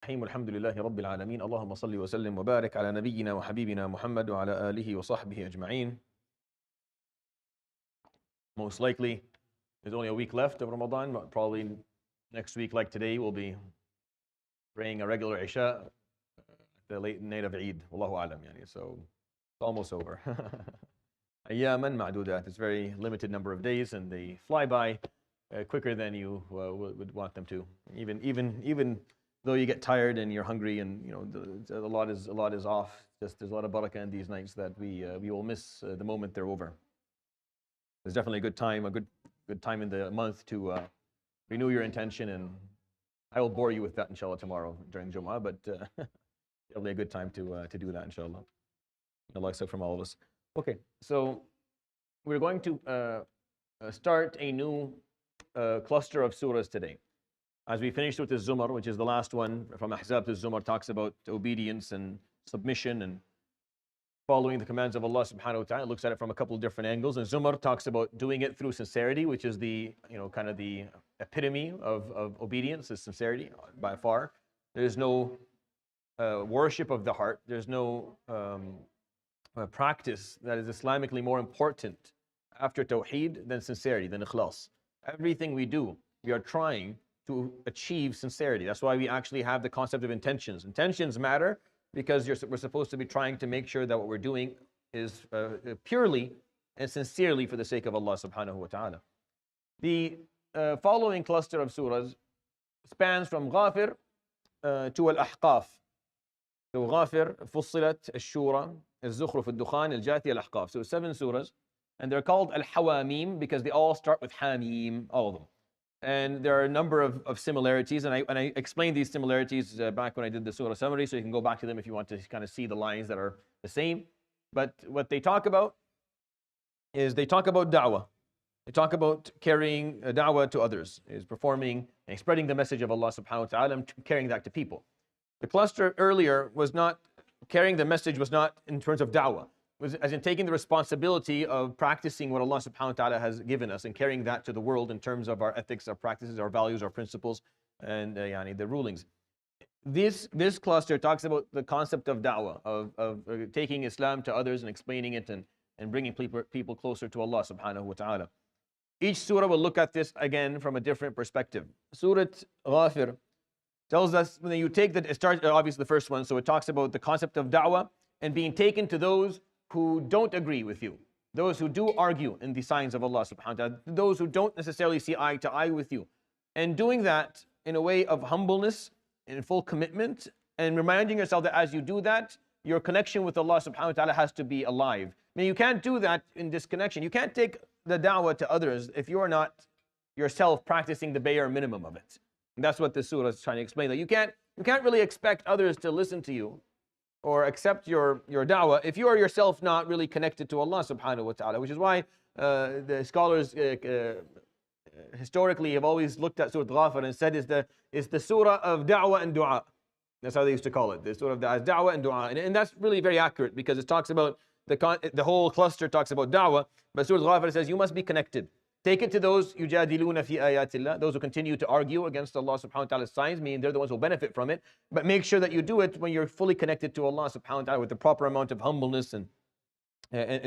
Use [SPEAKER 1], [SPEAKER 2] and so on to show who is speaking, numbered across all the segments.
[SPEAKER 1] الرحيم الحمد لله رب العالمين اللهم صل وسلم وبارك على نبينا وحبيبنا محمد وعلى آله وصحبه أجمعين. Most likely, there's only a week left of Ramadan, but probably next week, like today, we'll be praying a regular Isha the late night of Eid. Wallahu alam, yani. So it's almost over. Ayyaman ma'dudat. It's a very limited number of days, and they fly by quicker than you would want them to. Even though you get tired and you're hungry, and you know a lot is off. Just there's a lot of barakah in these nights that we will miss the moment they're over. There's definitely a good time in the month to renew your intention, and I will bore you with that inshallah tomorrow during Jumu'ah, but definitely a good time to do that inshallah. Allah accept from all of us. Okay, so we're going to start a new cluster of surahs today. As we finished with the Zumar, which is the last one from Ahzab to Zumar, talks about obedience and submission and following the commands of Allah subhanahu wa ta'ala. It looks at it from a couple of different angles. And Zumar talks about doing it through sincerity, which is the, kind of the epitome of obedience, is sincerity by far. There's no worship of the heart. There's no practice that is Islamically more important after Tawheed than sincerity, than ikhlas. Everything we do, we are trying to achieve sincerity. That's why we actually have the concept of intentions. Intentions matter because we're supposed to be trying to make sure that what we're doing is purely and sincerely for the sake of Allah subhanahu wa ta'ala. The following cluster of surahs spans from Ghafir to Al-Ahqaf. So Ghafir, Fussilat, Al-Shura, Al-Zukhruf, Al-Dukhan, Al-Jathi, Al-Ahqaf. So 7 surahs. And they're called Al-Hawamim because they all start with Hamim, all of them. And there are a number of similarities, and I explained these similarities back when I did the surah summary, so you can go back to them if you want to kind of see the lines that are the same. But what they talk about is they talk about da'wah. They talk about carrying da'wah to others, is performing and spreading the message of Allah subhanahu wa ta'ala and carrying that to people. The cluster earlier was not, carrying the message was not in terms of da'wah. Was as in taking the responsibility of practicing what Allah subhanahu wa ta'ala has given us and carrying that to the world in terms of our ethics, our practices, our values, our principles, and the rulings. This cluster talks about the concept of da'wah, of taking Islam to others and explaining it and bringing people closer to Allah subhanahu wa ta'ala. Each surah will look at this again from a different perspective. Surat Ghafir tells us, when you take it starts obviously the first one, so it talks about the concept of da'wah and being taken to those who don't agree with you, those who do argue in the signs of Allah subhanahu wa ta'ala, those who don't necessarily see eye to eye with you. And doing that in a way of humbleness and full commitment, and reminding yourself that as you do that, your connection with Allah subhanahu wa ta'ala has to be alive. I mean, you can't do that in disconnection. You can't take the da'wah to others if you are not yourself practicing the bare minimum of it. And that's what this surah is trying to explain. That you can't really expect others to listen to you or accept your da'wah if you are yourself not really connected to Allah subhanahu wa ta'ala, which is why the scholars historically have always looked at Surah Ghafir and said it's the surah of da'wah and dua. That's how they used to call it, the surah of da'wah and dua. And that's really very accurate because it talks about, the whole cluster talks about da'wah, but Surah Ghafir says you must be connected. Take it to those yujadiluna fi ayatillah, those who continue to argue against Allah subhanahu wa ta'ala's signs, meaning they're the ones who benefit from it. But make sure that you do it when you're fully connected to Allah subhanahu wa ta'ala with the proper amount of humbleness and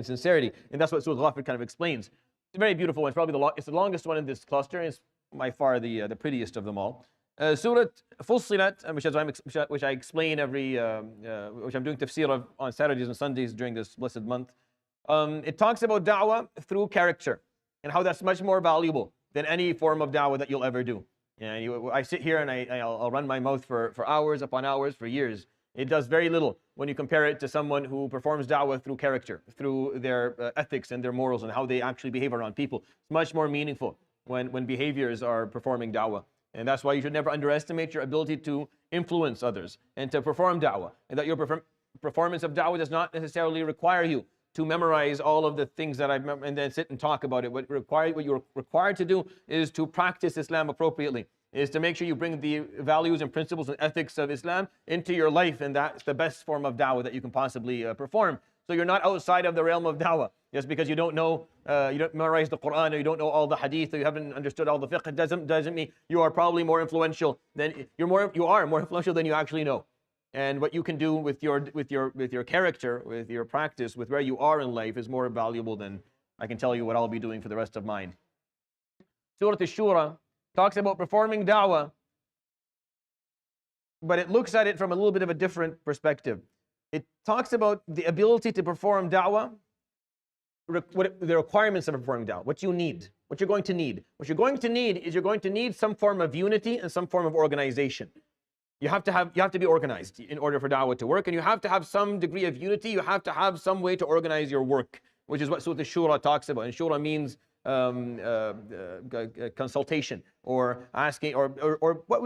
[SPEAKER 1] sincerity. And that's what Surah Ghafir kind of explains. It's a very beautiful one. It's probably it's the longest one in this cluster. It's by far the prettiest of them all. Surah Fussilat, which I explain which I'm doing tafsir of on Saturdays and Sundays during this blessed month. It talks about da'wah through character, and how that's much more valuable than any form of da'wah that you'll ever do. I sit here and I'll run my mouth for hours upon hours, for years. It does very little when you compare it to someone who performs da'wah through character, through their ethics and their morals and how they actually behave around people. It's much more meaningful when behaviors are performing da'wah. And that's why you should never underestimate your ability to influence others and to perform da'wah. And that your performance of da'wah does not necessarily require you to memorize all of the things that I've and then sit and talk about it. What you're required to do is to practice Islam appropriately, is to make sure you bring the values and principles and ethics of Islam into your life, and that's the best form of da'wah that you can possibly perform. So you're not outside of the realm of da'wah. Just because you don't know, you don't memorize the Quran, or you don't know all the hadith, or you haven't understood all the fiqh, it doesn't mean you are probably more influential than you are more influential than you actually know. And what you can do with your character, with your practice, with where you are in life is more valuable than I can tell you what I'll be doing for the rest of mine. Surat Al-Shura talks about performing da'wah, but it looks at it from a little bit of a different perspective. It talks about the ability to perform da'wah, the requirements of performing da'wah, what you need, what you're going to need. What you're going to need is you're going to need some form of unity and some form of organization. You have to be organized in order for da'wah to work, and you have to have some degree of unity. You have to have some way to organize your work, which is what Surat Al-Shura talks about. And Shura means consultation, or asking, or what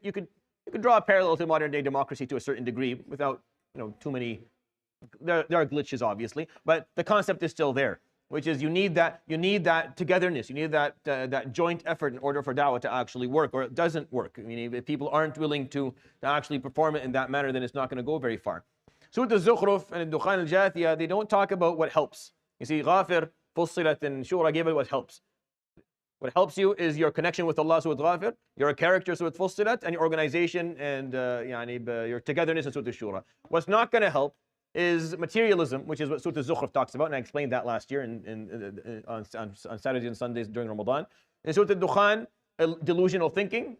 [SPEAKER 1] you could draw a parallel to modern day democracy to a certain degree without too many. There are glitches, obviously, but the concept is still there, which is you need that togetherness, you need that joint effort in order for da'wah to actually work, or it doesn't work. I mean, if people aren't willing to actually perform it in that manner, then it's not going to go very far. Surat Al-Zukhruf and Dukhan Al-Jathiyah, they don't talk about what helps. You see, Ghafir, Fussilat, and Shura gave it what helps. What helps you is your connection with Allah, Surat Ghafir, your character, Surat Fussilat, and your organization and your togetherness in Surat Al-Shura. What's not going to help is materialism, which is what Surat Al-Zukhruf talks about, and I explained that last year on Saturdays and Sundays during Ramadan. In Surat Al-Dukhan, delusional thinking,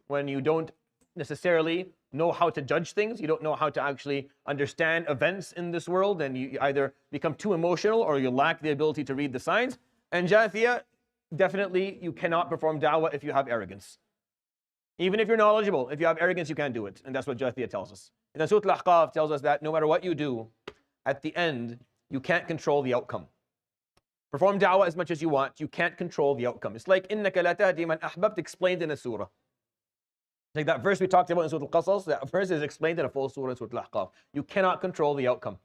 [SPEAKER 1] when you don't necessarily know how to judge things, you don't know how to actually understand events in this world, and you either become too emotional or you lack the ability to read the signs. And Jathiyah, definitely you cannot perform da'wah if you have arrogance. Even if you're knowledgeable, if you have arrogance, you can't do it. And that's what Jathiyah tells us. And then Surat Al-Ahqaf tells us that no matter what you do, at the end, you can't control the outcome. Perform da'wah as much as you want, you can't control the outcome. It's like, إِنَّكَ لَا تَهْدِي مَنْ أَحْبَبْتَ, explained in a surah. Like that verse we talked about in Surat Al-Qasas, that verse is explained in a full surah in Surat Al-Ahqaf. You cannot control the outcome.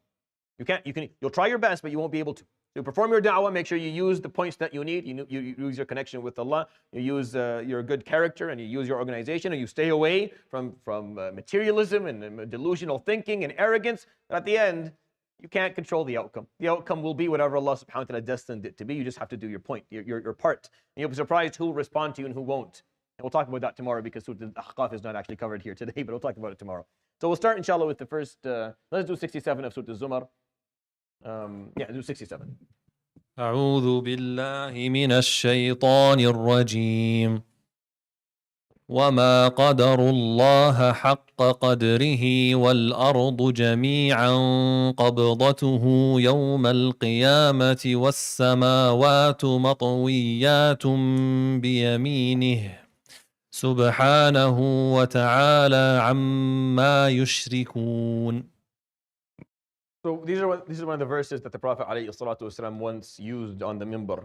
[SPEAKER 1] You'll try your best, but you won't be able to. So perform your da'wah, make sure you use the points that you need. You use your connection with Allah, you use your good character, and you use your organization, and you stay away from materialism and delusional thinking and arrogance. But at the end, you can't control the outcome. The outcome will be whatever Allah subhanahu wa ta'ala destined it to be. You just have to do your point, your part. And you'll be surprised who will respond to you and who won't. And we'll talk about that tomorrow, because Surat Al-Ahqaf is not actually covered here today, but we'll talk about it tomorrow. So we'll start, inshallah, with the first, let's do 67 of Surat Al-Zumar. Do 67.
[SPEAKER 2] أعوذ بالله من الشيطان الرجيم وما قدروا الله حق قدره والأرض جميعا قبضته يوم القيامة والسماوات مطويات بيمينه سبحانه وتعالى عما يشركون.
[SPEAKER 1] So this is one of the verses that the Prophet ﷺ once used on the minbar.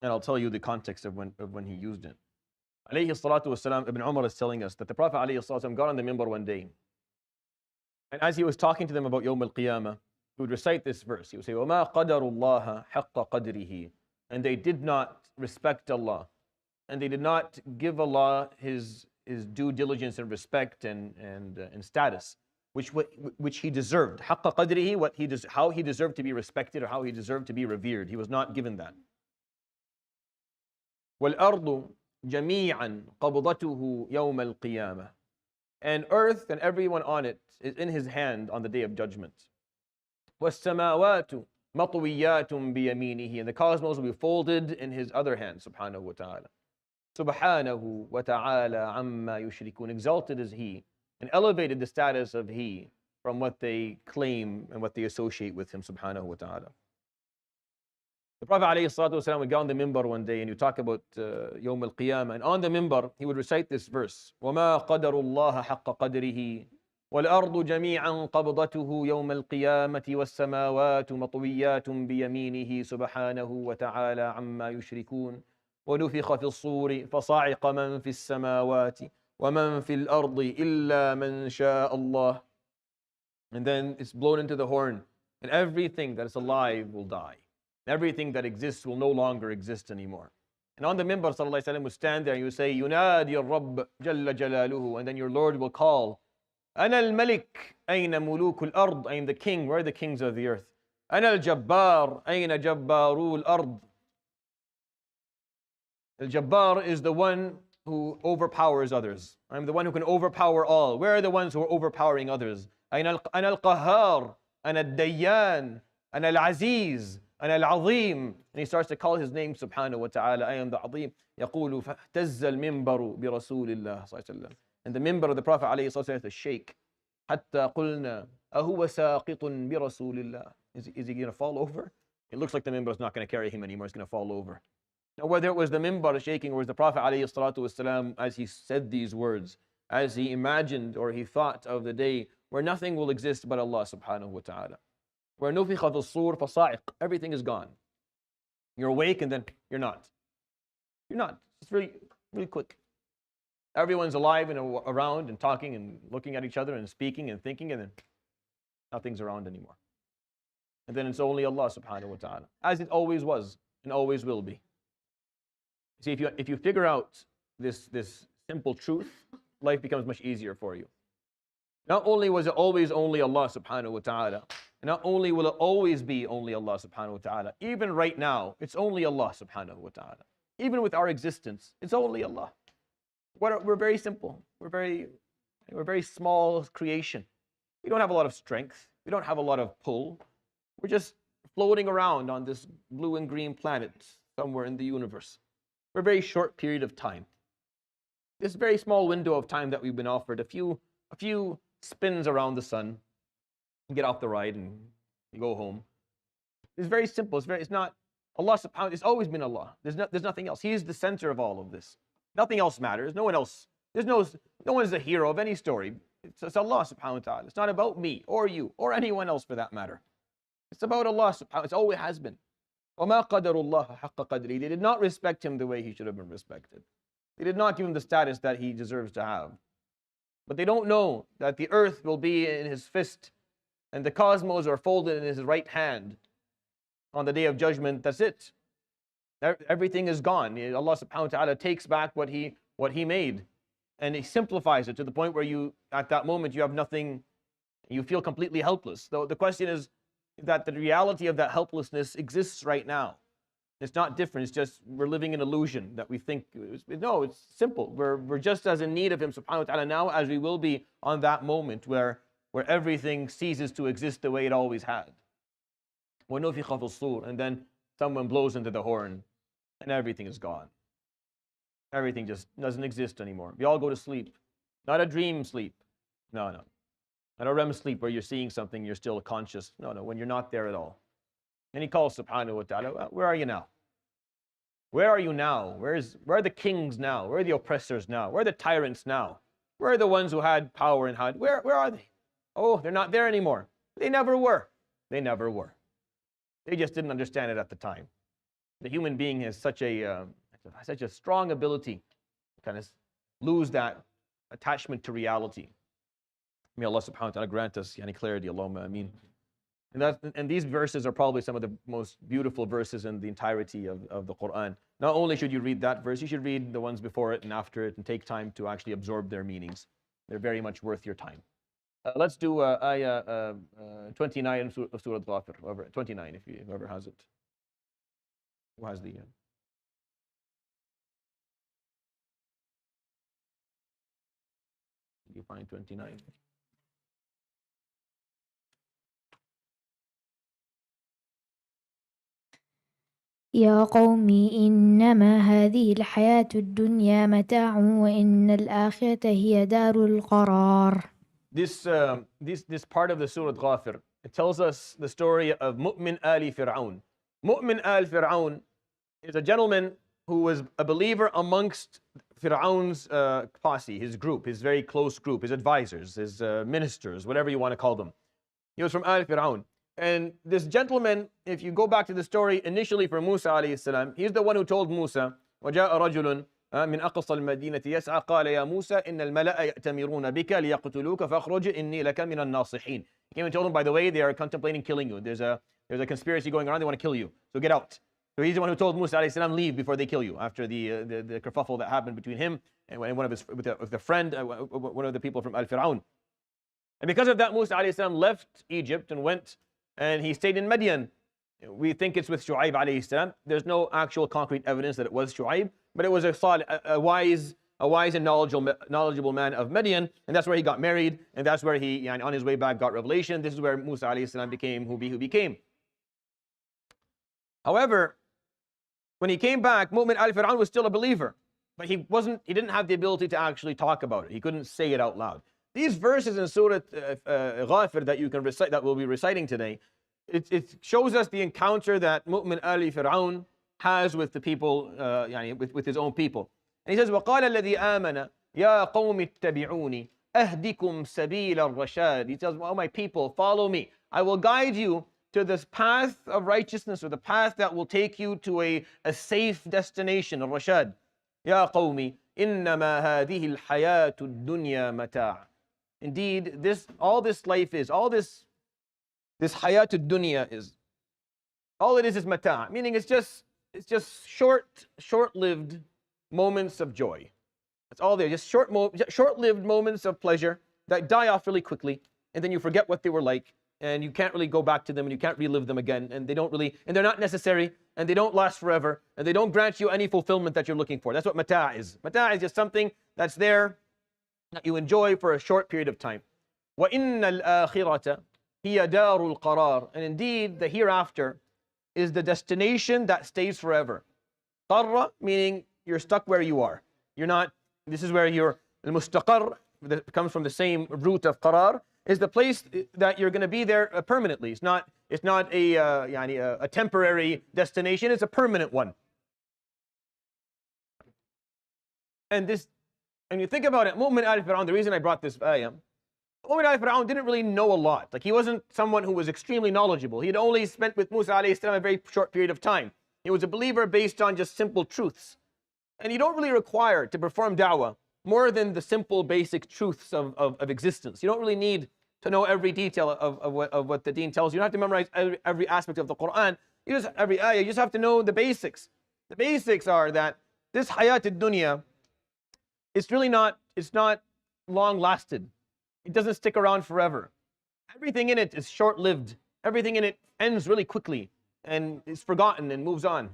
[SPEAKER 1] And I'll tell you the context of when he used it. Ibn Umar is telling us that the Prophet ﷺ got on the minbar one day. And as he was talking to them about Yawm al-Qiyamah, he would recite this verse. He would say, وَمَا قَدَرُوا اللَّهَ حَقَّ قَدْرِهِ. And they did not respect Allah. And they did not give Allah his due diligence and respect and status, which he deserved. حَقَّ قَدْرِهِ, how he deserved to be respected, or how he deserved to be revered. He was not given that. وَالْأَرْضُ جَمِيعًا قَبْضَتُهُ يَوْمَ الْقِيَامَةِ. And earth and everyone on it is in his hand on the day of judgment. وَالسَّمَاوَاتُ مَطْوِيَّاتٌ بِيَمِينِهِ. And the cosmos will be folded in his other hand, subhanahu wa ta'ala. Subhanahu wa ta'ala amma yushrikun. Exalted is he, and elevated the status of he from what they claim and what they associate with him, subhanahu wa ta'ala. The Prophet ﷺ would go on the minbar one day, and you talk about Yawm al-Qiyamah, and on the minbar he would recite this verse: وَمَا قَدَرُوا اللَّهَ حَقَّ قَدْرِهِ وَالْأَرْضُ جَمِيعًا قَبْضَتُهُ يَوْمَ الْقِيَامَةِ وَالسَّمَاوَاتُ مَطْوِيَّاتٌ بِيَمِينِهِ سُبْحَانَهُ وَتَعَالَى عَمَّا يُشْرِكُونَ ونفخ في الصور فصعق من في السماوات ومن في الأرض إلا من شاء الله. And then it's blown into the horn, and everything that is alive will die. Everything that exists will no longer exist anymore. And on the minbar, sallallahu alaihi wasallam would stand there and you would say, ينادي الرب جل جلاله, and then your Lord will call أنا الملك أين ملوك الأرض. I am the king. Where are the kings of the earth? أنا الجبار أين جبارو الأرض. Al-Jabbar is the one who overpowers others. I'm the one who can overpower all. Where are the ones who are overpowering others? أنا القهار أنا الديان أنا العزيز أنا العظيم. And he starts to call his name subhanahu wa ta'ala. I am the Azim. يقول فاهتز المنبر برسول الله صلى الله عليه وسلم. And the minbar of the Prophet عليه الصلاة والسلام shake. حتى قلنا أهو ساقط برسول الله. Is he going to fall over? It looks like the minbar is not going to carry him anymore. It's going to fall over. Now, whether it was the minbar shaking or was the Prophet ﷺ, as he said these words, as he imagined or he thought of the day where nothing will exist but Allah subhanahu wa ta'ala. Where نُفِخَ فِي الصُّورِ فَصَاعِقَ, everything is gone. You're awake and then you're not. You're not. It's really, really quick. Everyone's alive and around and talking and looking at each other and speaking and thinking, and then nothing's around anymore. And then it's only Allah subhanahu wa ta'ala, as it always was and always will be. See, if you figure out this simple truth, life becomes much easier for you. Not only was it always only Allah subhanahu wa ta'ala, not only will it always be only Allah subhanahu wa ta'ala, even right now, it's only Allah subhanahu wa ta'ala. Even with our existence, it's only Allah. We're very simple. We're very small creation. We don't have a lot of strength. We don't have a lot of pull. We're just floating around on this blue and green planet somewhere in the universe for a very short period of time. This very small window of time that we've been offered, a few spins around the sun, and get off the ride and you go home. It's very simple. It's not Allah subhanahu wa ta'ala. It's always been Allah. There's nothing else. He is the center of all of this. Nothing else matters. No one else. No one is the hero of any story. It's Allah subhanahu wa ta'ala. It's not about me or you or anyone else for that matter. It's about Allah subhanahu wa ta'ala. It always has been. وَمَا قَدَرُ اللَّهَ حَقَّ قَدْرِهِ. They did not respect him the way he should have been respected. They did not give him the status that he deserves to have. But they don't know that the earth will be in his fist and the cosmos are folded in his right hand on the day of judgment. That's it. Everything is gone. Allah subhanahu wa ta'ala takes back what he made, and he simplifies it to the point where you, at that moment, you have nothing, you feel completely helpless. Though the question is that the reality of that helplessness exists right now. It's not different. It's just we're living in illusion that we think. No, it's simple. We're just as in need of him subhanahu wa ta'ala now as we will be on that moment where everything ceases to exist the way it always had. وَنُفِخَ فِي الصُّورِ. And then someone blows into the horn and everything is gone. Everything just doesn't exist anymore. We all go to sleep. Not a dream sleep. No. Not a REM sleep where you're seeing something, you're still conscious. No, when you're not there at all. And he calls subhanahu wa ta'ala, where are you now? Where are you now? Where are the kings now? Where are the oppressors now? Where are the tyrants now? Where are the ones who had power and had? Where are they? Oh, they're not there anymore. They never were. They never were. They just didn't understand it at the time. The human being has such a strong ability to kind of lose that attachment to reality. May Allah subhanahu wa ta'ala grant us any clarity. Allahumma ameen. And these verses are probably some of the most beautiful verses in the entirety of the Quran. Not only should you read that verse, you should read the ones before it and after it and take time to actually absorb their meanings. They're very much worth your time. Let's do ayah 29 of Surat Al-Ghafir. 29, if whoever has it. Who has the... you find 29?
[SPEAKER 3] يا قوم إنما هذه الحياة الدنيا متاع وإن الآخرة هي دار القرار.
[SPEAKER 1] This part of the Surah Ghafir, it tells us the story of Mu'min Ali Fir'aun. Mu'min al Fir'aun is a gentleman who was a believer amongst Fir'aun's posse, his group, his very close group, his advisors, his ministers, whatever you want to call them. He was from Al Fir'aun. And this gentleman, if you go back to the story initially from Musa alayhi salam, he's the one who told Musa, وَجَاءَ رَجُلٌ من أقصى المدينة يسعى قال يا موسى إن الملأ يأتمرون بك ليقتلوك فاخرج إني لك من الناصحين. He came and told him, by the way, they are contemplating killing you. There's a conspiracy going around. They want to kill you. So get out. So he's the one who told Musa alayhi salam, leave before they kill you. After the kerfuffle that happened between him and one of his with a friend, one of the people from Al Fir'aun. And because of that, Musa alayhi salam left Egypt and went and he stayed in Madian. We think it's with Shu'aib alayhi salam. There's no actual concrete evidence that it was Shu'aib, but it was a wise and knowledgeable man of Madian, and that's where he got married, and that's where he, on his way back, got revelation. This is where Musa alayhi salam became who became. However, when he came back, Mu'min al-Fir'aun was still a believer, but he didn't have the ability to actually talk about it. He couldn't say it out loud. These verses in Surah Ghafir that you can recite, that we'll be reciting today, it shows us the encounter that Mu'min al-Fir'aun has with the people, with his own people. And he says, وَقَالَ الَّذِي آمَنَ يَا قَوْمِ اتَّبِعُونِ أَهْدِكُمْ سَبِيلَ الرَّشَادِ. He says, oh my people, follow me. I will guide you to this path of righteousness, or the path that will take you to a safe destination, al-Rashad. يَا قَوْمِ إِنَّمَا هَذِهِ الْحَيَاةُ الدُّنْيَا مَتَاعٌ. Indeed, all this life is, all this hayat dunya is, all it is mata', meaning it's just short-lived moments of joy. That's all there, just short-lived moments of pleasure that die off really quickly, and then you forget what they were like, and you can't really go back to them, and you can't relive them again, and they're not necessary, and they don't last forever, and they don't grant you any fulfillment that you're looking for. That's what mata' is. Mata' is just something that's there, that you enjoy for a short period of time. وَإِنَّ الْآخِرَةَ هِيَ دَارُ الْقَرَارِ. And indeed, the hereafter is the destination that stays forever. قَرَّ, meaning you're stuck where you are. This is where you're, al-mustaqar, that comes from the same root of qarar, is the place that you're going to be there permanently. It's not a temporary destination, it's a permanent one. And you think about it, Mu'min al-Fir'aun, the reason I brought this ayah, Mu'min al-Fir'aun didn't really know a lot. Like, he wasn't someone who was extremely knowledgeable. He had only spent with Musa alayhi salam a very short period of time. He was a believer based on just simple truths. And you don't really require to perform da'wah more than the simple basic truths of existence. You don't really need to know every detail of what the deen tells you. You don't have to memorize every aspect of the Quran. Every ayah, you just have to know the basics. The basics are that this hayat ad-dunya, it's not long lasted. It doesn't stick around forever. Everything in it is short-lived. Everything in it ends really quickly and is forgotten and moves on.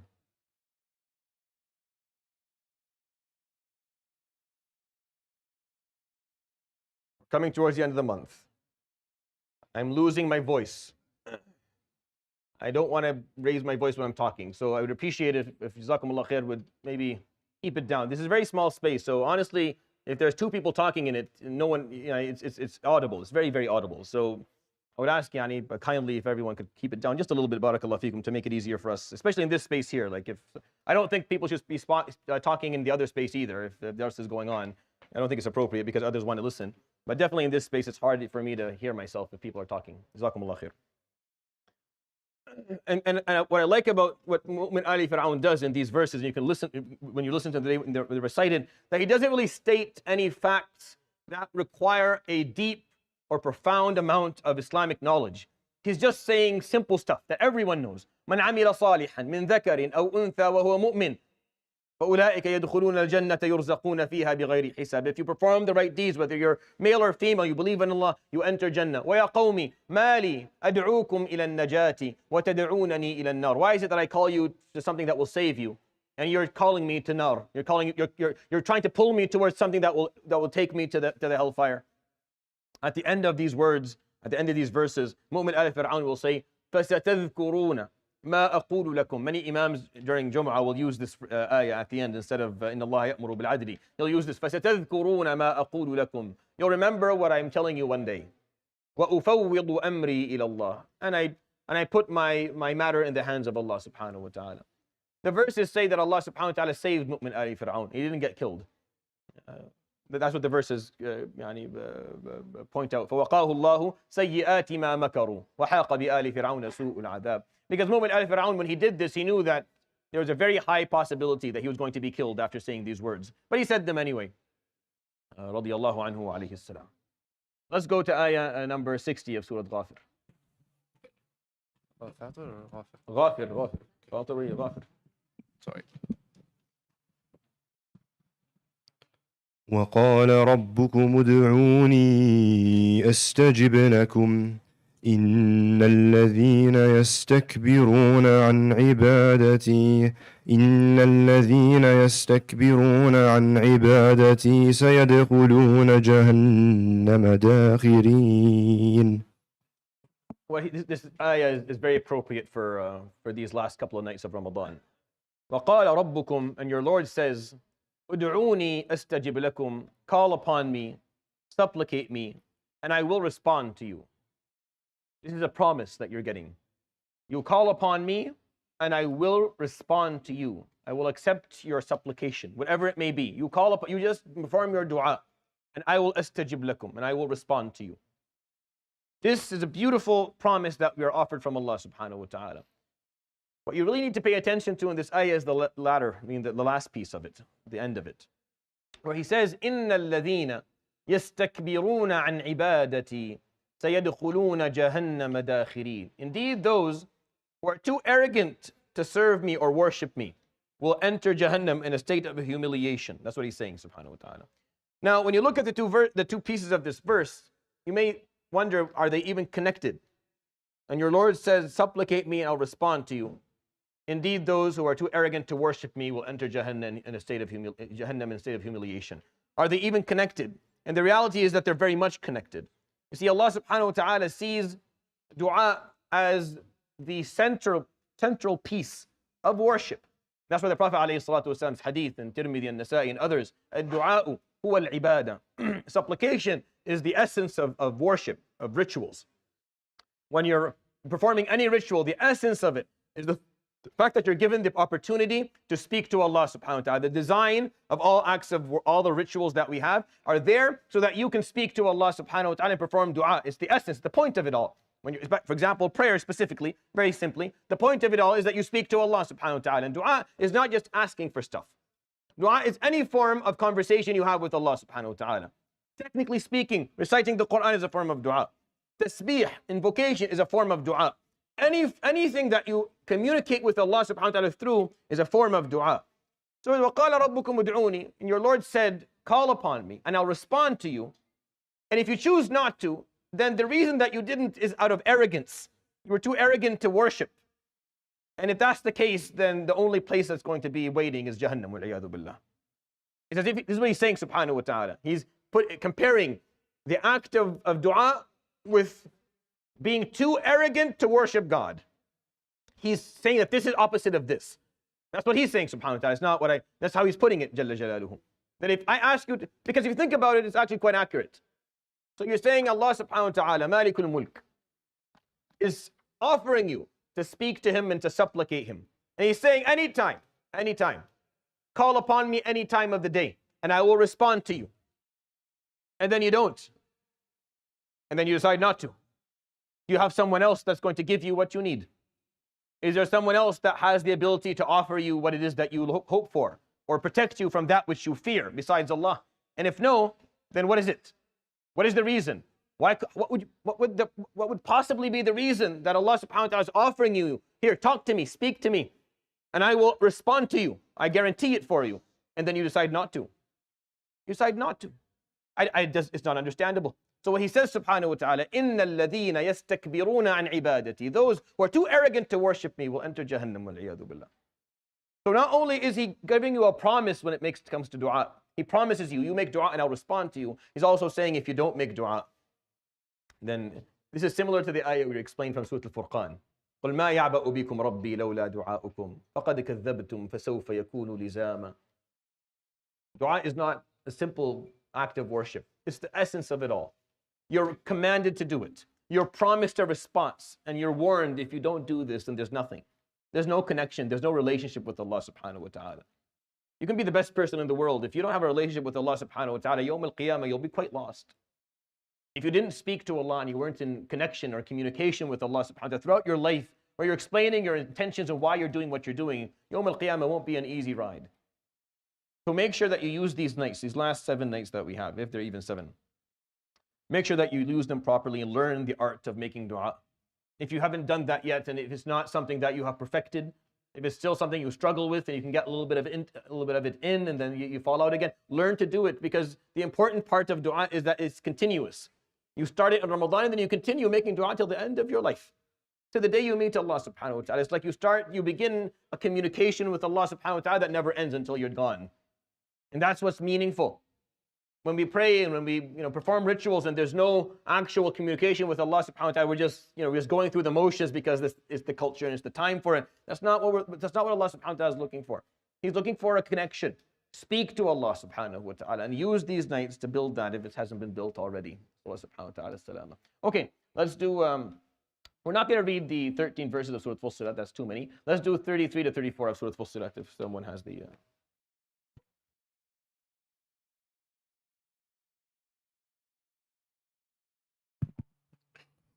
[SPEAKER 1] Coming towards the end of the month. I'm losing my voice. I don't want to raise my voice when I'm talking, so I would appreciate it if Jazakumullah khair would maybe keep it down. This is a very small space, so honestly, if there's two people talking in it, no one, it's audible. It's very, very audible. So I would ask, kindly, if everyone could keep it down just a little bit, barakallah feekum, to make it easier for us, especially in this space here. Like, I don't think people should be talking in the other space either. If the dars is going on, I don't think it's appropriate because others want to listen. But definitely in this space, it's hard for me to hear myself if people are talking. Jazakumullah khair. And what I like about what Mu'min al-Fir'aun does in these verses, and you can listen when you listen to them, they're recited, that he doesn't really state any facts that require a deep or profound amount of Islamic knowledge. He's just saying simple stuff that everyone knows. من عمل صالحا من ذكر أو أنثى وهو مؤمن فأولئك يدخلون الجنة يرزقون فيها بغير حساب. If you perform the right deeds, whether you're male or female, you believe in Allah, you enter Jannah. ويا قومي ما لي أدعوكم إلى النجاة وتدعونني إلى النار. Why is it that I call you to something that will save you, and you're calling me to nar? You're trying to pull me towards something that will take me to the hellfire. At the end of these words, at the end of these verses, Mu'min al-Fir'aun will say, فَسَتَذْكُرُونَ ما أقول لكم. Many imams during Jum'ah will use this ayah at the end instead of إن الله يأمر بالعدل. He'll use this فستذكرون ما أقول لكم. You'll remember what I'm telling you one day. وأفوض أمري إلى الله. And I put my matter in the hands of Allah subhanahu wa ta'ala. The verses say that Allah subhanahu wa ta'ala saved Mu'min al-Fir'aun. He didn't get killed. That's what the verses point out. فوقاه الله سيئات ما مكروا وحاق بآل فرعون سوء العذاب. Because Mu'min al-Fir'aun, when he did this, he knew that there was a very high possibility that he was going to be killed after saying these words. But he said them anyway. رضي الله عنه وعليه السلام. Let's go to ayah number 60 of Surah Ghafir. Ghafir. Ghafir.
[SPEAKER 2] Sorry.
[SPEAKER 4] وقال ربكم ادعوني أستجب لكم إن الذين يستكبرون عن عبادتي سيدخلون جهنم داخرين.
[SPEAKER 1] This ayah is very appropriate for these last couple of nights of Ramadan. وَقَالَ رَبُّكُمْ, and your Lord says, أُدْعُونِي أَسْتَجِبْ لَكُمْ, call upon me, supplicate me, and I will respond to you. This is a promise that you're getting. You call upon me, and I will respond to you. I will accept your supplication, whatever it may be. You just perform your dua, and I will astajib lakum, and I will respond to you. This is a beautiful promise that we are offered from Allah subhanahu wa ta'ala. What you really need to pay attention to in this ayah is the latter, I mean the last piece of it, the end of it, where he says, إِنَّ الَّذِينَ يَسْتَكْبِرُونَ عَنْ عِبَادَتِي سَيَدْخُلُونَ جَهَنَّمَ دَاخِرِينَ. Indeed, those who are too arrogant to serve me or worship me will enter Jahannam in a state of humiliation. That's what he's saying, subhanahu wa ta'ala. Now, when you look at the two pieces of this verse, you may wonder, are they even connected? And your Lord says, supplicate me and I'll respond to you. Indeed, those who are too arrogant to worship me will enter Jahannam in a state of humiliation. Are they even connected? And the reality is that they're very much connected. You see, Allah subhanahu wa ta'ala sees dua as the central piece of worship. That's why the Prophet ﷺ's hadith in Tirmidhi and Nasa'i and others, ad-du'a'u huwa al-ibadah. Supplication is the essence of worship, of rituals. When you're performing any ritual, the essence of it is the fact that you're given the opportunity to speak to Allah subhanahu wa ta'ala. The design of all acts of all the rituals that we have are there so that you can speak to Allah subhanahu wa ta'ala and perform dua. It's the essence, the point of it all. For example, prayer specifically, very simply, the point of it all is that you speak to Allah subhanahu wa ta'ala. And dua is not just asking for stuff. Dua is any form of conversation you have with Allah subhanahu wa ta'ala. Technically speaking, reciting the Quran is a form of dua. Tasbih, invocation, is a form of dua. Anything that you communicate with Allah subhanahu wa ta'ala through is a form of dua. So, وَقَالَ رَبُّكُمْ ud'uni, and your Lord said, call upon me, and I'll respond to you. And if you choose not to, then the reason that you didn't is out of arrogance. You were too arrogant to worship. And if that's the case, then the only place that's going to be waiting is Jahannam, wal-'iyadhu billah. It's as if, this is what he's saying, subhanahu wa ta'ala. He's comparing the act of dua with being too arrogant to worship God. He's saying that this is opposite of this. That's what he's saying, subhanahu wa ta'ala. That's how he's putting it, Jalla Jalaluhu. That if I ask you because if you think about it, it's actually quite accurate. So you're saying Allah subhanahu wa ta'ala, Malikul Mulk, is offering you to speak to him and to supplicate him. And he's saying, anytime, call upon me any time of the day, and I will respond to you. And then you don't. And then you decide not to. You have someone else that's going to give you what you need. Is there someone else that has the ability to offer you what it is that you hope for, or protect you from that which you fear besides Allah? And if no, then what is it? What is the reason? What would possibly be the reason that Allah subhanahu wa ta'ala is offering you, here, talk to me, speak to me, and I will respond to you. I guarantee it for you. And then you decide not to. You decide not to. It's not understandable. So what he says, subhanahu wa ta'ala, إِنَّ الَّذِينَ يَسْتَكْبِرُونَ عَنْ عِبَادَتِي, those who are too arrogant to worship me will enter Jahannam, wal-'iyadhu billah. So not only is he giving you a promise when it comes to dua, he promises you make dua and I'll respond to you. He's also saying if you don't make dua, then this is similar to the ayah we explained from Surat Al-Furqan. قُلْ مَا يَعْبَأُ بِكُمْ رَبِّي لَوْلَا دُعَاؤُكُمْ فَقَدْ كَذَّبْتُمْ فَسَوْفَ يَكُونُ لِزَامًا. Dua is not a simple act of worship. It's the essence of it all. You're commanded to do it. You're promised a response, and you're warned if you don't do this, then there's nothing. There's no connection. There's no relationship with Allah subhanahu wa ta'ala. You can be the best person in the world. If you don't have a relationship with Allah subhanahu wa ta'ala, Yawm al-Qiyamah, you'll be quite lost. If you didn't speak to Allah and you weren't in connection or communication with Allah subhanahu wa ta'ala throughout your life, where you're explaining your intentions and why you're doing what you're doing, Yawm al-Qiyamah won't be an easy ride. So make sure that you use these nights, these last 7 nights that we have, if they're even 7. Make sure that you use them properly and learn the art of making dua. If you haven't done that yet, and if it's not something that you have perfected, if it's still something you struggle with and you can get a little bit of it in and then you fall out again, learn to do it, because the important part of dua is that it's continuous. You start it in Ramadan and then you continue making dua till the end of your life. To the day you meet Allah subhanahu wa ta'ala. It's like you begin a communication with Allah subhanahu wa ta'ala that never ends until you're gone. And that's what's meaningful. When we pray and when we perform rituals and there's no actual communication with Allah subhanahu wa ta'ala, we're just going through the motions because this is the culture and it's the time for it. That's not what Allah subhanahu wa ta'ala is looking for. He's looking for a connection. Speak to Allah subhanahu wa ta'ala and use these nights to build that if it hasn't been built already. Allah subhanahu wa ta'ala salama. Okay, let's do, we're not going to read the 13 verses of Surat Al-Shura, that's too many. Let's do 33 to 34 of Surat Al-Shura if someone has the...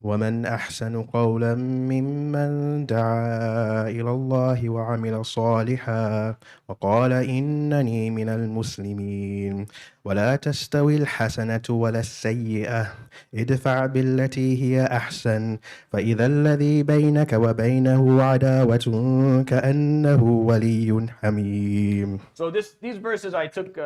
[SPEAKER 4] ومن أحسن قولا ممن دعا إلى الله وعمل صالحا وقال إنني من المسلمين ولا تستوي الحسنة ولا السيئة ادفع بالتي هي أحسن فإذا الذي بينك وبينه عداوة كأنه ولي حميم.
[SPEAKER 1] So these verses I took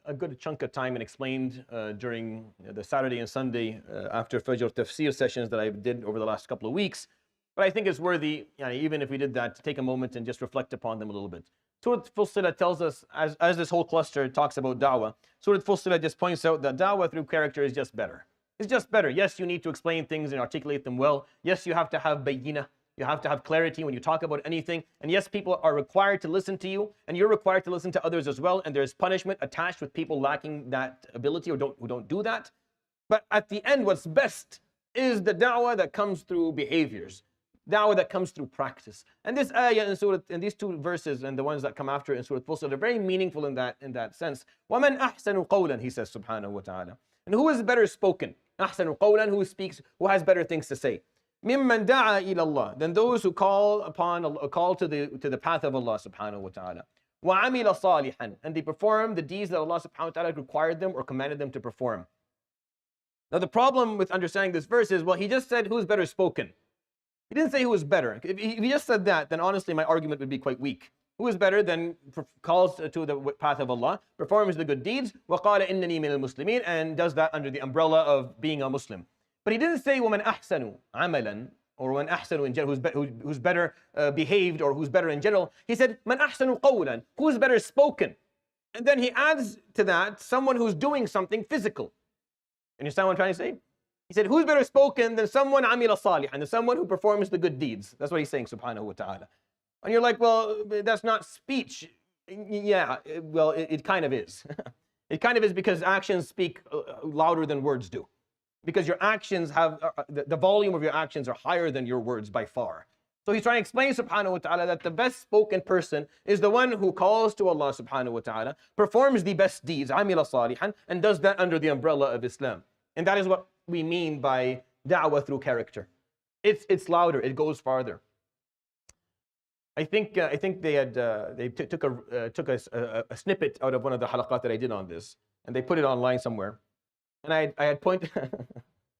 [SPEAKER 1] a good chunk of time and explained during the Saturday and Sunday after Fajr Tafsir sessions that I did over the last couple of weeks. But I think it's worthy, even if we did that, to take a moment and just reflect upon them a little bit. Surat Fussilat tells us, as this whole cluster talks about da'wah, Surat Fussilat just points out that da'wah through character is just better. It's just better. Yes, you need to explain things and articulate them well. Yes, you have to have bayyinah. You have to have clarity when you talk about anything. And yes, people are required to listen to you, and you're required to listen to others as well. And there's punishment attached with people lacking that ability or who don't do that. But at the end, what's best is the da'wah that comes through behaviors, da'wah that comes through practice. And this ayah in these two verses and the ones that come after in Surah Fussilat are very meaningful in that sense. وَمَنْ أَحْسَنُ قَوْلًا, he says subhanahu wa ta'ala. And who is better spoken? أَحْسَنُ قَوْلًا, who speaks, who has better things to say. مِمَّنْ دَعَا إِلَى اللَّهِ, than those who call to the path of Allah subhanahu wa ta'ala. وَعَمِلَ صَالِحًا, and they perform the deeds that Allah subhanahu wa ta'ala required them or commanded them to perform. Now the problem with understanding this verse is, well, he just said who's better spoken. He didn't say who is better. If he just said that, then honestly my argument would be quite weak. Who is better than calls to the path of Allah, performs the good deeds, وَقَالَ إِنَّنِي مِنَ الْمُسْلِمِينَ, and does that under the umbrella of being a Muslim. But he didn't say وَمَنْ أَحْسَنُ عَمَلًا, or وَمَنْ أَحْسَنُ in general, who's better behaved, or who's better in general. He said مَنْ أَحْسَنُ قَوْلًا, who's better spoken. And then he adds to that someone who's doing something physical. Understand what I'm trying to say? He said, who's better spoken than someone عَمِلَ صَالِحًا, and someone who performs the good deeds. That's what he's saying, subhanahu wa ta'ala. And you're like, well, that's not speech. Yeah, well, it kind of is. It kind of is, because actions speak louder than words do. Because your actions have, the volume of your actions are higher than your words by far. So he's trying to explain, subhanahu wa ta'ala, that the best spoken person is the one who calls to Allah subhanahu wa ta'ala, performs the best deeds, عَمِلَ صَالِحًا, and does that under the umbrella of Islam. And that is what we mean by da'wah through character. It's louder, it goes farther. I think they took a snippet out of one of the halaqat that I did on this, and they put it online somewhere. And I had pointed,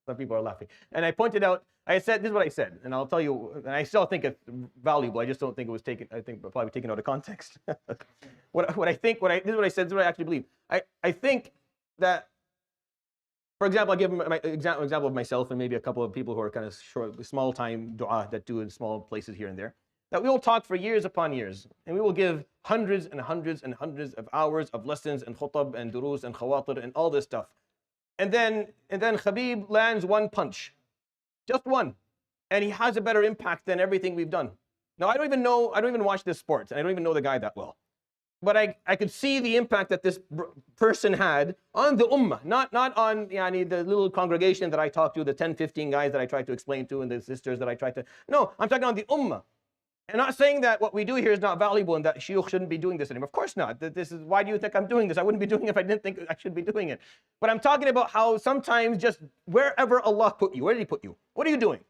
[SPEAKER 1] some people are laughing, and I pointed out, I said, this is what I said, and I'll tell you, and I still think it's valuable, I just don't think it was taken, I think probably taken out of context. This is what I said, this is what I actually believe. I think that, for example, I'll give my example of myself and maybe a couple of people who are kind of short, small time dua that do in small places here and there, that we will talk for years upon years, and we will give hundreds and hundreds and hundreds of hours of lessons and khutab and durus and khawatir and all this stuff. And then Khabib lands one punch, just one, and he has a better impact than everything we've done. Now, I don't even watch this sport, and I don't even know the guy that well. But I could see the impact that this person had on the ummah, not on the little congregation that I talked to, the 10, 15 guys that I tried to explain to, and the sisters that I tried to, no, I'm talking on the ummah. I'm not saying that what we do here is not valuable and that shuyukh shouldn't be doing this anymore. Of course not. This is, why do you think I'm doing this? I wouldn't be doing it if I didn't think I should be doing it. But I'm talking about how sometimes just wherever Allah put you, where did He put you? What are you doing?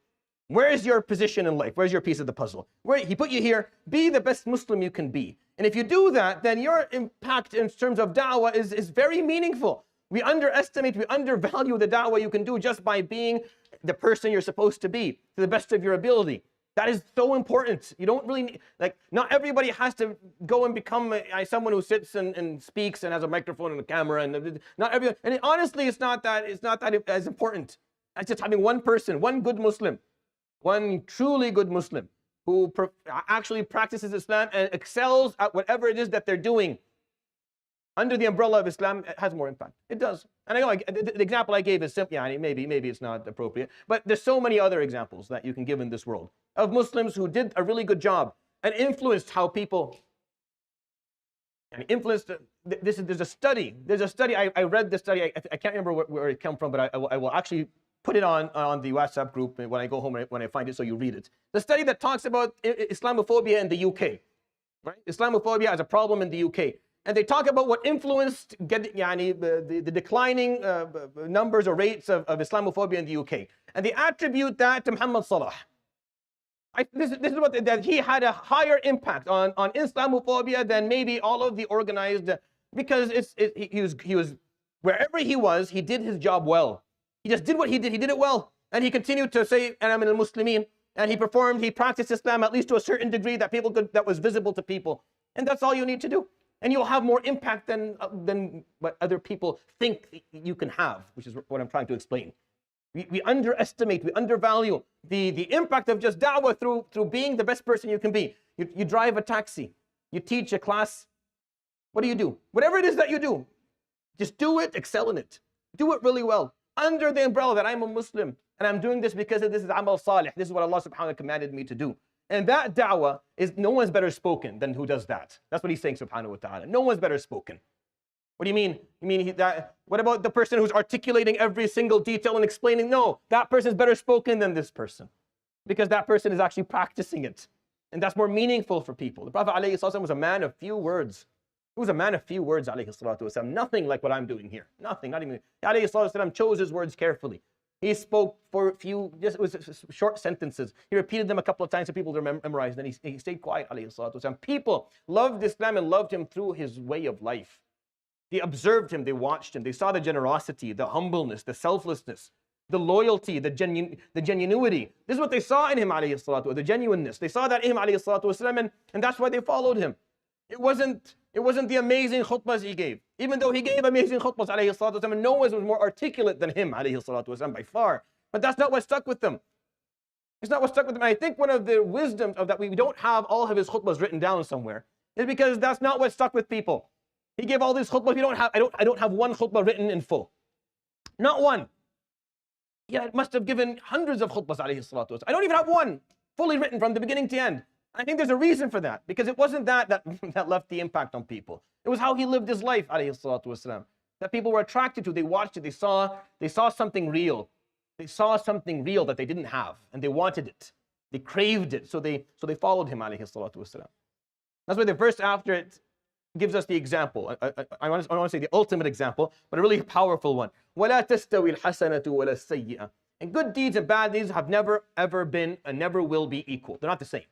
[SPEAKER 1] Where is your position in life? Where's your piece of the puzzle? Where He put you here, be the best Muslim you can be. And if you do that, then your impact in terms of da'wah is very meaningful. We underestimate, we undervalue the da'wah you can do just by being the person you're supposed to be, to the best of your ability. That is so important. You don't really, not everybody has to go and become someone who sits and speaks and has a microphone and a camera, and not everyone. And honestly, it's not that as important. That's just having one person, one good Muslim, one truly good Muslim who actually practices Islam and excels at whatever it is that they're doing under the umbrella of Islam. It has more impact. It does. And I know the example I gave is simple. Yeah, maybe it's not appropriate, but there's so many other examples that you can give in this world of Muslims who did a really good job and influenced how people. And influenced. There's a study. I read the study. I can't remember where it came from, but I will actually put it on the WhatsApp group when I go home, when I find it, so you read it. The study that talks about Islamophobia in the UK, right? Islamophobia as a problem in the UK. And they talk about what influenced the declining numbers or rates of Islamophobia in the UK. And they attribute that to Muhammad Salah. This is what that he had a higher impact on Islamophobia than maybe all of the organized, because he was wherever he was, he did his job well. He just did what he did it well. And he continued to say, and I'm in al-Muslimin, and he practiced Islam at least to a certain degree that was visible to people. And that's all you need to do. And you'll have more impact than what other people think you can have, which is what I'm trying to explain. We underestimate, we undervalue the impact of just da'wah through being the best person you can be. You drive a taxi, you teach a class. What do? Whatever it is that you do, just do it, excel in it. Do it really well. Under the umbrella that I'm a Muslim, and I'm doing this because this is amal salih. This is what Allah subhanahu wa ta'ala commanded me to do. And that da'wah is, no one's better spoken than who does that. That's what he's saying, subhanahu wa ta'ala. No one's better spoken. What do you mean? You mean what about the person who's articulating every single detail and explaining? No, that person's better spoken than this person, because that person is actually practicing it. And that's more meaningful for people. The Prophet ﷺ was a man of few words. He was a man of few words, ﷺ. Nothing like what I'm doing here. Nothing, not even. ﷺ chose his words carefully. He spoke for a few, it was short sentences. He repeated them a couple of times so people to memorize. Then he stayed quiet, ﷺ. People loved Islam and loved him through his way of life. They observed him, they watched him, they saw the generosity, the humbleness, the selflessness, the loyalty, the genuinity. This is what they saw in him, the genuineness. They saw that in him, and that's why they followed him. It wasn't the amazing khutbahs he gave. Even though he gave amazing khutbahs, and no one was more articulate than him, by far. But that's not what stuck with them. It's not what stuck with them. And I think one of the wisdoms of that we don't have all of his khutbahs written down somewhere is because that's not what stuck with people. He gave all these khutbahs. I don't have one khutbah written in full. Not one. Yeah, it must have given hundreds of khutbahs, I don't even have one fully written from the beginning to end. I think there's a reason for that, because it wasn't that left the impact on people. It was how he lived his life, that people were attracted to. They watched it. They saw something real. They saw something real that they didn't have, and they wanted it. They craved it, so they followed him, That's why the verse after it gives us the example. I want to say the ultimate example, but a really powerful one. وَلَا تَسْتَوِي الْحَسَنَةُ وَلَا السَّيِّئَةُ. And good deeds and bad deeds have never, ever been and never will be equal. They're not the same.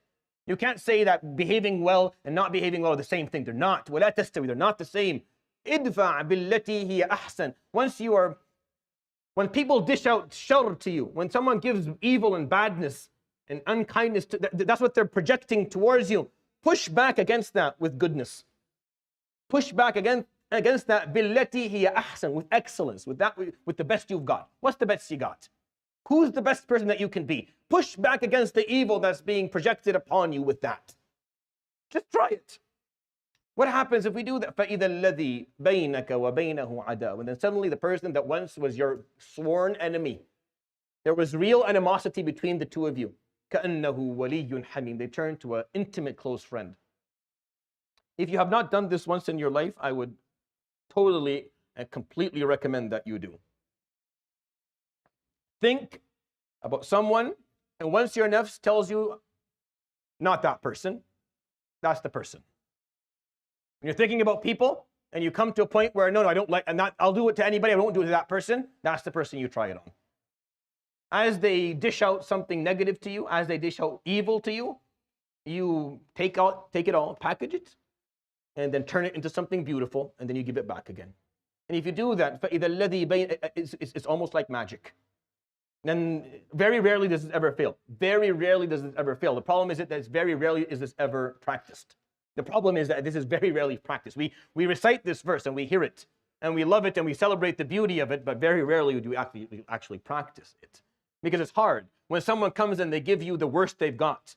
[SPEAKER 1] You can't say that behaving well and not behaving well are the same thing. They're not. وَلَا تَسْتَوِي. They're not the same. إِدْفَعْ بِالَّتِي هِيَ أَحْسَنُ. When people dish out sharr to you, when someone gives evil and badness and unkindness, that's what they're projecting towards you. Push back against that with goodness. Push back against that billati hiya ahsan, with excellence, with the best you've got. What's the best you got? Who's the best person that you can be? Push back against the evil that's being projected upon you with that. Just try it. What happens if we do that? فَإِذَا الَّذِي بَيْنَكَ وَبَيْنَهُ عَدَاوَةٌ. And then suddenly the person that once was your sworn enemy, there was real animosity between the two of you. كَأَنَّهُ وَلِيٌّ حَمِيمٌ. They turn to an intimate close friend. If you have not done this once in your life, I would totally and completely recommend that you do. Think about someone, and once your nafs tells you, not that person, that's the person. When you're thinking about people, and you come to a point where, no, I don't like, I'll do it to anybody, I won't do it to that person, that's the person you try it on. As they dish out something negative to you, as they dish out evil to you, you take it all, package it, and then turn it into something beautiful, and then you give it back again. And if you do that, it's almost like magic. And very rarely does this ever fail. Very rarely does this ever fail. The problem is that very rarely is this ever practiced. The problem is that this is very rarely practiced. We recite this verse and we hear it, and we love it and we celebrate the beauty of it, but very rarely do we actually practice it. Because it's hard. When someone comes and they give you the worst they've got,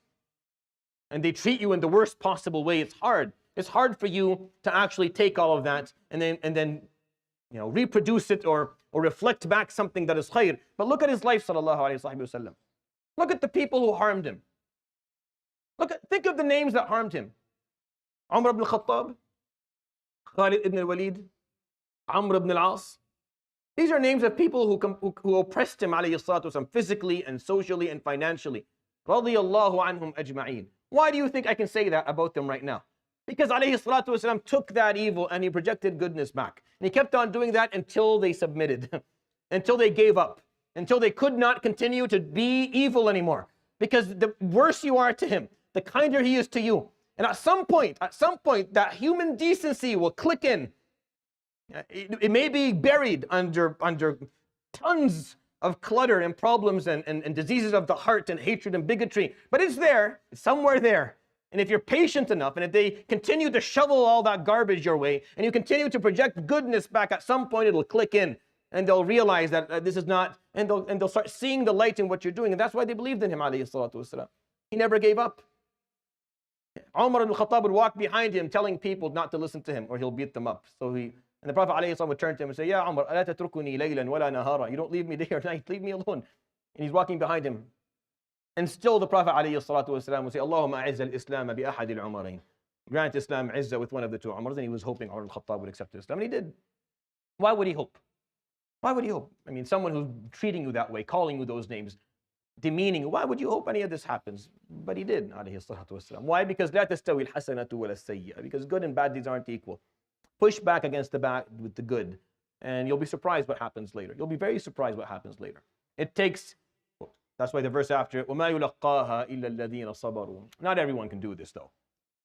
[SPEAKER 1] and they treat you in the worst possible way, it's hard. It's hard for you to actually take all of that and then reproduce it or reflect back something that is khair. But look at his life, sallallahu alayhi wa sallam. Look at the people who harmed him. Think of the names that harmed him. Umar ibn al-Khattab, Khalid ibn al-Walid, Amr ibn al-As. These are names of people who oppressed him, alayhi salatu wasalam, physically and socially and financially. Radiyallahu anhum ajma'een. Why do you think I can say that about them right now? Because alayhi salatu wasalam took that evil and he projected goodness back. And he kept on doing that until they submitted, until they gave up, until they could not continue to be evil anymore. Because the worse you are to him, the kinder he is to you. And at some point, that human decency will click in. It may be buried under tons of clutter and problems and diseases of the heart and hatred and bigotry. But it's there, it's somewhere there. And if you're patient enough, and if they continue to shovel all that garbage your way, and you continue to project goodness back, at some point it'll click in, and they'll realize that this is not, and they'll start seeing the light in what you're doing. And that's why they believed in him, alayhi salatu wasalam. He never gave up. Umar ibn al-Khattab would walk behind him telling people not to listen to him, or he'll beat them up. And the Prophet ﷺ would turn to him and say, Ya Umar, ala tatrukuni laylan wala nahara. You don't leave me day or night, leave me alone. And he's walking behind him. And still the Prophet ﷺ would say, Allahumma a'izz al-Islam bi ahad al-Umarain. Grant Islam izzah with one of the two Umars. And he was hoping Umar al-Khattab would accept Islam. And he did. Why would he hope? Why would he hope? I mean, someone who's treating you that way, calling you those names, demeaning you, why would you hope any of this happens? But he did, alayhi salatu wasalam. Why? Because la tastawi al-hasanatu wala sayyi'ah. Because good and bad deeds aren't equal. Push back against the bad with the good, and you'll be surprised what happens later. You'll be very surprised what happens later. It takes, that's why the verse after it, وَمَا يُلَقَّاهَا إِلَّا الَّذِينَ صَبَرُوا. Not everyone can do this though.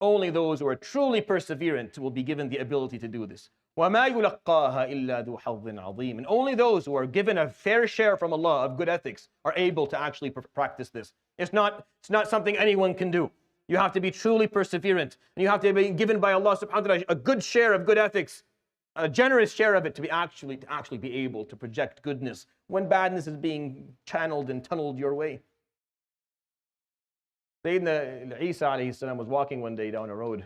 [SPEAKER 1] Only those who are truly perseverant will be given the ability to do this. وَمَا يُلَقَّاهَا إِلَّا ذُو حَظٍّ عَظِيمٍ. And only those who are given a fair share from Allah of good ethics are able to actually practice this. It's not something anyone can do. You have to be truly perseverant. And you have to be given by Allah subhanahu wa ta'ala a good share of good ethics, a generous share of it to actually be able to project goodness when badness is being channeled and tunneled your way. Sayyidina Isa alayhi salam was walking one day down a road.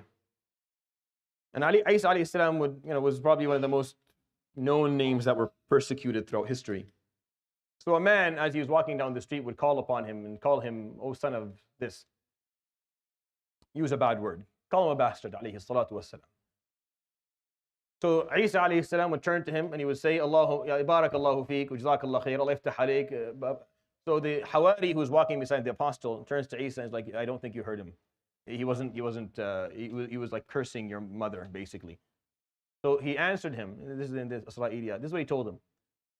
[SPEAKER 1] And Isa alayhi salam was probably one of the most known names that were persecuted throughout history. So a man, as he was walking down the street, would call upon him and call him, "Oh, son of this." Use a bad word. Call him a bastard, alayhi salatu wassalam. So Isa alayhi salam would turn to him and he would say, Allahu, ya barakallahu feek, jazakallah khair, Allah iftah alayk. So the Hawari who was walking beside the apostle turns to Isa and is like, I don't think you heard him. He was like cursing your mother, basically. So he answered him, this is in the Isra'iliyah, this is what he told him.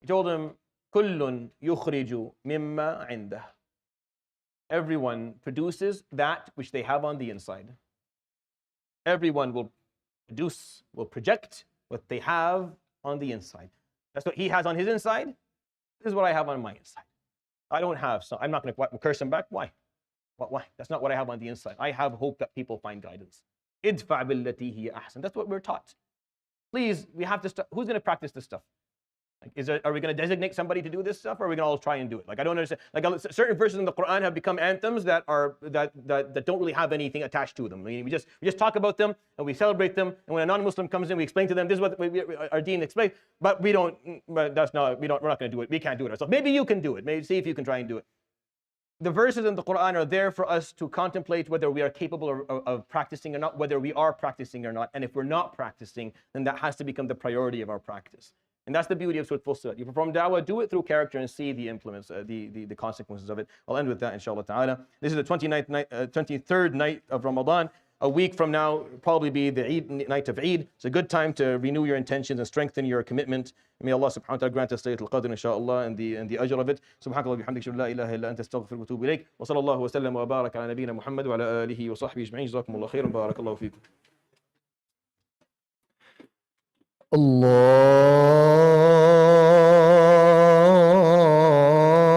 [SPEAKER 1] He told him, Kullun yukhriju mimma indah. Everyone produces that which they have on the inside. Everyone will project what they have on the inside. That's what he has on his inside. This is what I have on my inside. I don't have, so I'm not going to curse him back. Why? Why? That's not what I have on the inside. I have hope that people find guidance. Idfa billati hiya ahsan. That's what we're taught. Please, we have to start. Who's going to practice this stuff? Like, are we going to designate somebody to do this stuff, or are we going to all try and do it? Like, I don't understand. Like, certain verses in the Quran have become anthems that don't really have anything attached to them. I mean, we just talk about them and we celebrate them. And when a non-Muslim comes in, we explain to them this is what our Deen explains. But we don't. But that's not. We're not going to do it. We can't do it ourselves. Maybe you can do it. Maybe see if you can try and do it. The verses in the Quran are there for us to contemplate whether we are capable of practicing or not, whether we are practicing or not. And if we're not practicing, then that has to become the priority of our practice. And that's the beauty of Surat Al-Shura. You perform da'wah, do it through character and see the implements, the consequences of it. I'll end with that, inshallah ta'ala. This is the 23rd night of Ramadan. A week from now will probably be the night of Eid. It's a good time to renew your intentions and strengthen your commitment. May Allah subhanahu wa ta'ala grant us Laylatul Qadr, inshallah, and the ajr of it. Subhanakallah bihamdik, la ilaha illa anta astaghfiruka wa atubu ilayk. Wa sallallahu wa sallam wa baraka ala nabiyyina Muhammad wa ala alihi wa sahbihi ajma'in. Jazakumullah khairan. Barakallahu feekum.
[SPEAKER 4] Allah.